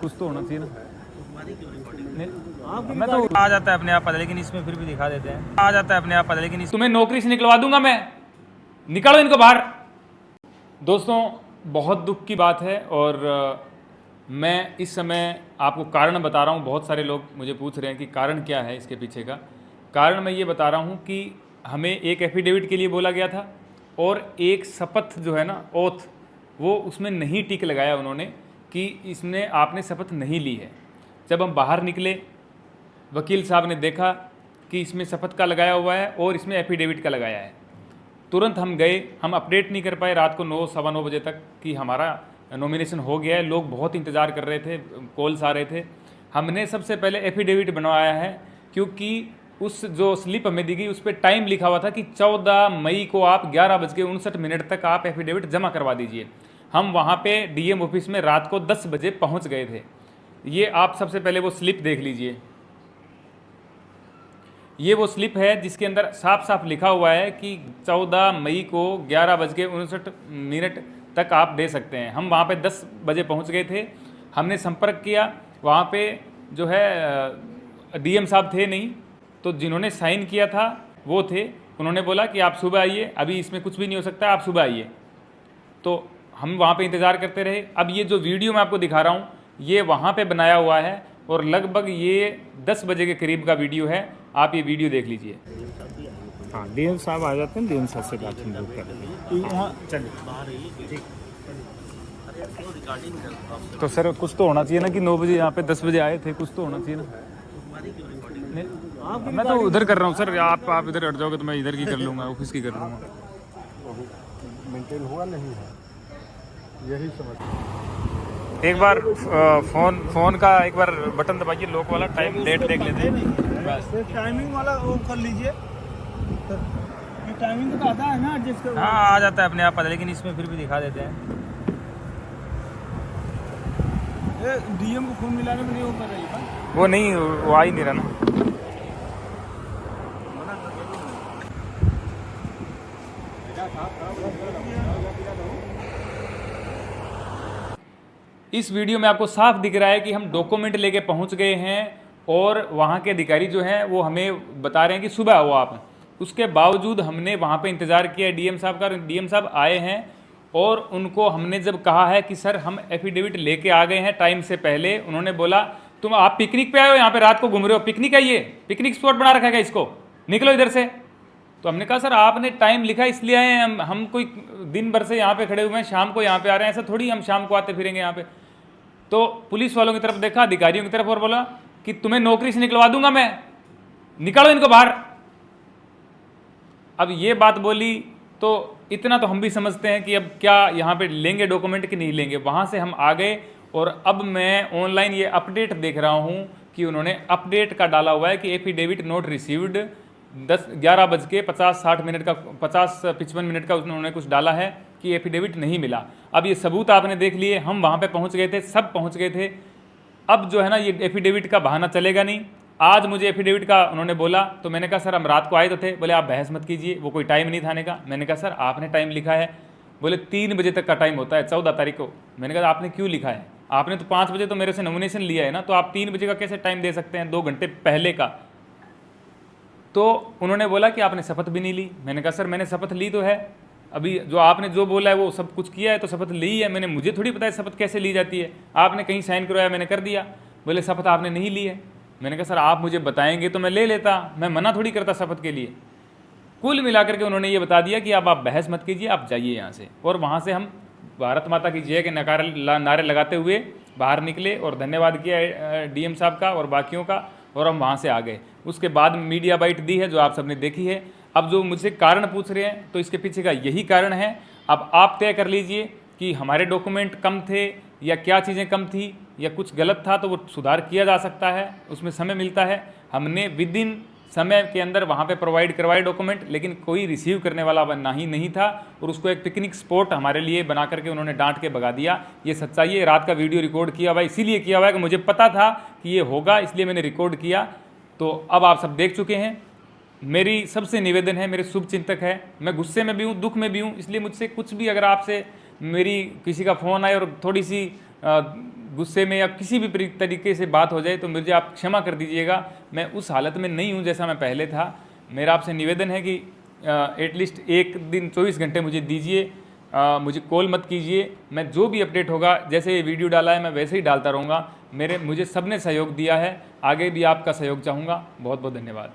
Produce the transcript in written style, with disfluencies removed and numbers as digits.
कुछ तो होना चाहिए ना। मैं तो आ जाता है अपने आप पता, लेकिन इसमें फिर भी दिखा देते हैं। आ जाता है अपने आप पता, लेकिन तुम्हें नौकरी से निकलवा दूंगा मैं। निकालो इनको बाहर। दोस्तों, बहुत दुख की बात है और मैं इस समय आपको कारण बता रहा हूँ। बहुत सारे लोग मुझे पूछ रहे हैं कि कारण क्या है इसके पीछे का। कारण मैं ये बता रहा हूँ कि हमें एक एफिडेविट के लिए बोला गया था और एक शपथ जो है ना, ओथ, वो उसमें नहीं टिक लगाया उन्होंने कि इसमें आपने शपथ नहीं ली है। जब हम बाहर निकले, वकील साहब ने देखा कि इसमें शपथ का लगाया हुआ है और इसमें एफिडेविट का लगाया है। तुरंत हम गए, हम अपडेट नहीं कर पाए रात को 9 सवा 9 बजे तक कि हमारा नॉमिनेशन हो गया है। लोग बहुत इंतज़ार कर रहे थे, कॉल्स आ रहे थे। हमने सबसे पहले एफिडेविट बनवाया है क्योंकि उस जो स्लिप हमें दी गई उस पर टाइम लिखा हुआ था कि 14 मई को आप 11:59 तक आप एफिडेविट जमा करवा दीजिए। हम वहाँ पे डीएम ऑफिस में रात को 10 बजे पहुँच गए थे। ये आप सबसे पहले वो स्लिप देख लीजिए। ये वो स्लिप है जिसके अंदर साफ साफ लिखा हुआ है कि 14 मई को 11:59 तक आप दे सकते हैं। हम वहाँ पे 10 बजे पहुँच गए थे। हमने संपर्क किया, वहाँ पे जो है डीएम साहब थे नहीं, तो जिन्होंने साइन किया था वो थे। उन्होंने बोला कि आप सुबह आइए, अभी इसमें कुछ भी नहीं हो सकता, आप सुबह आइए। तो हम वहाँ पे इंतज़ार करते रहे। अब ये जो वीडियो मैं आपको दिखा रहा हूँ ये वहाँ पे बनाया हुआ है और लगभग ये 10 बजे के करीब का वीडियो है। आप ये वीडियो देख लीजिए। हाँ, डीएम साहब आ जाते हैं, डीएम साहब से बात हम लोग कर लेंगे। हाँ, चलिए। तो सर कुछ तो होना चाहिए ना कि 9 बजे यहाँ पे 10 बजे आए थे, कुछ तो होना चाहिए ना। मैं तो उधर कर रहा हूँ सर, आप इधर हट जाओगे तो मैं इधर की कर लूँगा, ऑफिस की कर लूँगा। मेंटेन हुआ नहीं है, यही समझ। एक बार फोन का एक बार बटन दबाइए, लॉक वाला, टाइम डेट देख लेते हैं बस। टाइमिंग वाला वो कर लीजिए। ये टाइमिंग तो आता है ना एडजस्ट कर। हाँ, आ जाता है अपने आप पता, लेकिन इसमें फिर भी दिखा देते हैं। डीएम को फोन मिलाने में नहीं हो पा रही है। वो नहीं, वो आ ही नहीं रहा ना। इस वीडियो में आपको साफ दिख रहा है कि हम डॉक्यूमेंट लेके पहुंच गए हैं और वहां के अधिकारी जो हैं वो हमें बता रहे हैं कि सुबह आओ आप। उसके बावजूद हमने वहां पे इंतज़ार किया डीएम साहब का। डीएम साहब आए हैं और उनको हमने जब कहा है कि सर हम एफिडेविट लेके आ गए हैं टाइम से पहले, उन्होंने बोला तुम आप पिकनिक पे आए हो, यहाँ पे रात को घूम रहे हो, पिकनिक है, ये पिकनिक स्पॉट बना रखा है इसको, निकलो इधर से। तो हमने कहा सर आपने टाइम लिखा इसलिए आए हैं, हम कोई दिन भर से यहाँ पे खड़े हुए हैं, शाम को यहाँ पे आ रहे हैं, ऐसा थोड़ी हम शाम को आते फिरेंगे यहाँ पे। तो पुलिस वालों की तरफ देखा, अधिकारियों की तरफ, और बोला कि तुम्हें नौकरी से निकलवा दूंगा मैं, निकालो इनको बाहर। अब ये बात बोली तो इतना तो हम भी समझते हैं कि अब क्या यहाँ पे लेंगे डॉक्यूमेंट कि नहीं लेंगे। वहाँ से हम आ गए और अब मैं ऑनलाइन ये अपडेट देख रहा हूँ कि उन्होंने अपडेट का डाला हुआ है कि एफिडेविट नोट रिसीव्ड 11:50-60 का 55 का उन्होंने कुछ डाला है कि एफिडेविट नहीं मिला। अब ये सबूत आपने देख लिए, हम वहाँ पे पहुँच गए थे, सब पहुँच गए थे। अब जो है ना ये एफिडेविट का बहाना चलेगा नहीं। आज मुझे एफिडेविट का उन्होंने बोला तो मैंने कहा सर हम रात को आए तो थे। बोले आप बहस मत कीजिए, वो कोई टाइम नहीं था आने का। मैंने कहा सर आपने टाइम लिखा है। बोले 3 बजे तक का टाइम होता है 14 तारीख को। मैंने कहा आपने क्यों लिखा है, आपने तो 5 बजे तो मेरे से नॉमिनेशन लिया है ना, तो आप 3 बजे का कैसे टाइम दे सकते हैं, 2 घंटे पहले का। तो उन्होंने बोला कि आपने शपथ भी नहीं ली। मैंने कहा सर मैंने शपथ ली तो है, अभी जो आपने जो बोला है वो सब कुछ किया है तो शपथ ली है मैंने, मुझे थोड़ी पता है शपथ कैसे ली जाती है, आपने कहीं साइन करवाया मैंने कर दिया। बोले शपथ आपने नहीं ली है। मैंने कहा सर आप मुझे बताएंगे तो मैं ले लेता, मैं मना थोड़ी करता शपथ के लिए। कुल मिलाकर के उन्होंने ये बता दिया कि अब आप बहस मत कीजिए, आप जाइए यहाँ से। और वहाँ से हम भारत माता की जय के नारे लगाते हुए बाहर निकले और धन्यवाद किया डीएम साहब का और बाकियों का, और हम वहाँ से आ गए। उसके बाद मीडिया बाइट दी है जो आप सबने देखी है। अब जो मुझसे कारण पूछ रहे हैं तो इसके पीछे का यही कारण है। अब आप तय कर लीजिए कि हमारे डॉक्यूमेंट कम थे या क्या चीज़ें कम थी या कुछ गलत था, तो वो सुधार किया जा सकता है, उसमें समय मिलता है। हमने विद इन समय के अंदर वहाँ पे प्रोवाइड करवाए डॉक्यूमेंट, लेकिन कोई रिसीव करने वाला बनना ही नहीं था और उसको एक पिकनिक स्पॉट हमारे लिए बना करके उन्होंने डांट के भगा दिया। ये सच्चाई है। रात का वीडियो रिकॉर्ड किया हुआ है, इसीलिए किया हुआ है कि मुझे पता था कि ये होगा, इसलिए मैंने रिकॉर्ड किया। तो अब आप सब देख चुके हैं। मेरी सबसे निवेदन है, मेरे शुभ चिंतक है, मैं गुस्से में भी हूँ, दुख में भी हूँ, इसलिए मुझसे कुछ भी अगर आपसे मेरी किसी का फ़ोन आए और थोड़ी सी गुस्से में या किसी भी तरीके से बात हो जाए तो मुझे आप क्षमा कर दीजिएगा। मैं उस हालत में नहीं हूँ जैसा मैं पहले था। मेरा आपसे निवेदन है कि एटलीस्ट एक दिन 24 घंटे मुझे दीजिए, मुझे कॉल मत कीजिए। मैं जो भी अपडेट होगा, जैसे ये वीडियो डाला है मैं वैसे ही डालता रहूँगा। मुझे सबने सहयोग दिया है, आगे भी आपका सहयोग चाहूँगा। बहुत बहुत धन्यवाद।